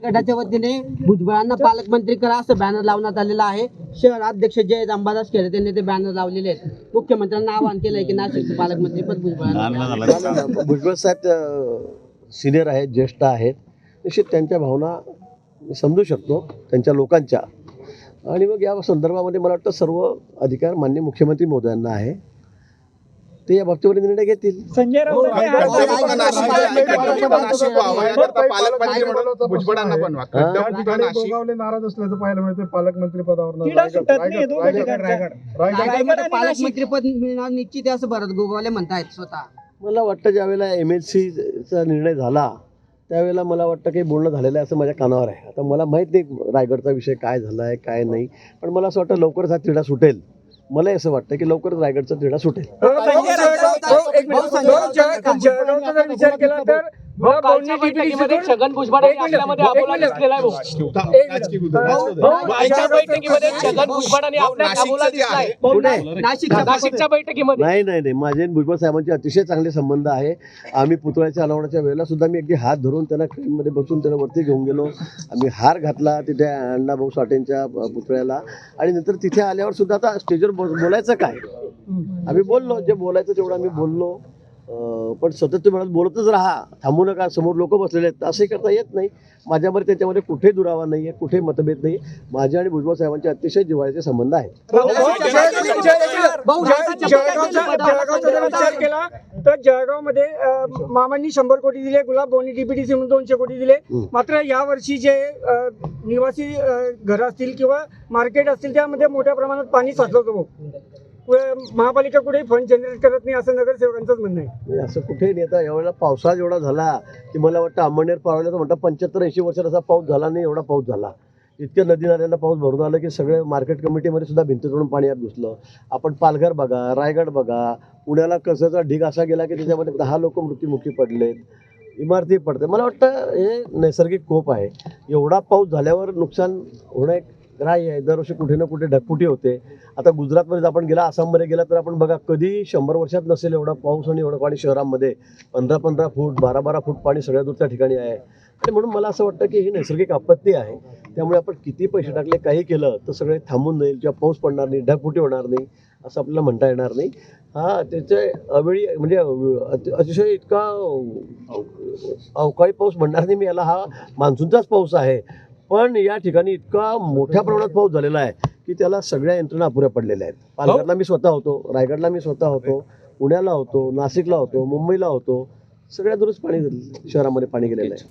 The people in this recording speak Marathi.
गटाच्या वतीने भुजबळांना पालकमंत्री करा असं बॅनर लावण्यात आलेलं आहे. शहराध्यक्ष जय अंबादास खेडे त्यांनी ते बॅनर लावलेले आहेत. मुख्यमंत्र्यांना आवाहन केलंय की नाशिकचं पालकमंत्री पद भुजबळांना. भुजबळ साहेब सिनियर आहेत, ज्येष्ठ आहेत, निश्चित त्यांच्या भावना मी समजू शकतो त्यांच्या लोकांच्या. आणि मग या संदर्भामध्ये मला वाटतं सर्व अधिकार माननीय मुख्यमंत्री महोदयांना आहे, ते या बाबतीमध्ये निर्णय घेतील. संजय राऊत नाराज असल्याचं पाहायला मिळतं पालकमंत्री पदावर. पालकमंत्री पद मिळणार निश्चित असं भरत गोगावले म्हणतायत स्वतः. मला वाटतं ज्यावेळेला MLCचा निर्णय झाला त्यावेळेला मला वाटतं काही बोलणं झालेलं आहे असं माझ्या कानावर आहे. आता मला माहीत नाही रायगडचा विषय काय झाला आहे काय नाही, पण मला असं वाटतं लवकरच हा तिढा सुटेल. मला असं वाटतं की लवकरच रायगडचा तिढा सुटेल. विचार केला तर छगन भुजबळ आपल्यामध्ये अबोला दिसलेला आहे. छगन भुजबळांनी आपल्यात अबोला दिसलाय नाशिकच्या बैठकीमध्ये. नाही माझे भुजबळ साहेबांचे अतिशय चांगले संबंध आहे. आम्ही पुतळ्याच्या अनावरणाच्या वेळेला सुद्धा मी अगदी हात धरून त्यांना ट्रेनमध्ये बसून त्यांना वरती घेऊन गेलो. आम्ही हार घातला तिथे अण्णाभाऊ साठेंच्या पुतळ्याला, आणि नंतर तिथे आल्यावर सुद्धा आता स्टेजवर बोलायचं काय, आम्ही बोललो जे बोलायचं तेवढं आम्ही बोललो. पण सतत तुम्ही बोलतच राहा, थांबू नका, समोर लोक बसलेले आहेत असंही करता येत नाही. माझ्यामध्ये त्याच्यामध्ये कुठे दुरावा नाही आहे, कुठे मतभेद नाही. माझे आणि भुजबळ साहेबांचे अतिशय जिव्हाळ्याचे संबंध आहेत. विचार केला तर जळगावमध्ये मामांनी 100 कोटी दिले, गुलाब बोनी DPDC म्हणून 200 कोटी दिले. मात्र यावर्षी जे निवासी घरं असतील किंवा मार्केट असतील त्यामध्ये मोठ्या प्रमाणात पाणी साचलं होतं. महापालिका कुठेही फंड जनरेट करत नाही असं नगरसेवकांचंच म्हणणं आहे. असं कुठे नाही. आता यावेळेला पावसाळा एवढा झाला की मला वाटतं अंमळनेर पाळवण्याचा म्हणतात 75-80 वर्षात असा पाऊस झाला नाही, एवढा पाऊस झाला. इतक्या नदी नाल्यांना पाऊस भरून आलं की सगळे मार्केट कमिटीमध्ये सुद्धा भिंत तोडून पाणी यात घुसलं. आपण पालघर बघा, रायगड बघा, पुण्याला कसाचा ढीग असा गेला की त्याच्यामध्ये 10 लोक मृत्युमुखी पडलेत, इमारती पडते. मला वाटतं हे नैसर्गिक कोप आहे. एवढा पाऊस झाल्यावर नुकसान होणं एक ग्राह्य आहे. दरवर्षी कुठे ना कुठे ढगफुटी होते. आता गुजरातमध्ये आपण गेला, आसाममध्ये गेला तर आपण बघा कधी 100 वर्षात नसेल एवढा पाऊस आणि एवढं पाणी शहरामध्ये 15-15 फूट 12-12 फूट पाणी सगळ्या दूरच्या ठिकाणी आहे. आणि म्हणून मला असं वाटतं की ही नैसर्गिक आपत्ती आहे. त्यामुळे आपण किती पैसे टाकले काही केलं तर सगळे थांबून जाईल किंवा पाऊस पडणार नाही, ढगफुटी होणार नाही असं आपल्याला म्हणता येणार नाही. हा त्याचे अवेळी म्हणजे अतिशय इतका अवकाळी पाऊस म्हणणार नाही मी याला, हा मान्सूनचाच पाऊस आहे. पण या ठिकाणी इतका मोठ्या प्रमाणात पाऊस झालेला आहे की त्याला सगळ्या यंत्रणा अपुऱ्या पडलेल्या आहेत. पालघरला मी स्वतः होतो, रायगडला मी स्वतः होतो, पुण्याला होतो, नाशिकला होतो, मुंबईला होतो, सगळ्या दूरच पाणी शहरामध्ये पाणी गेलेलं आहे.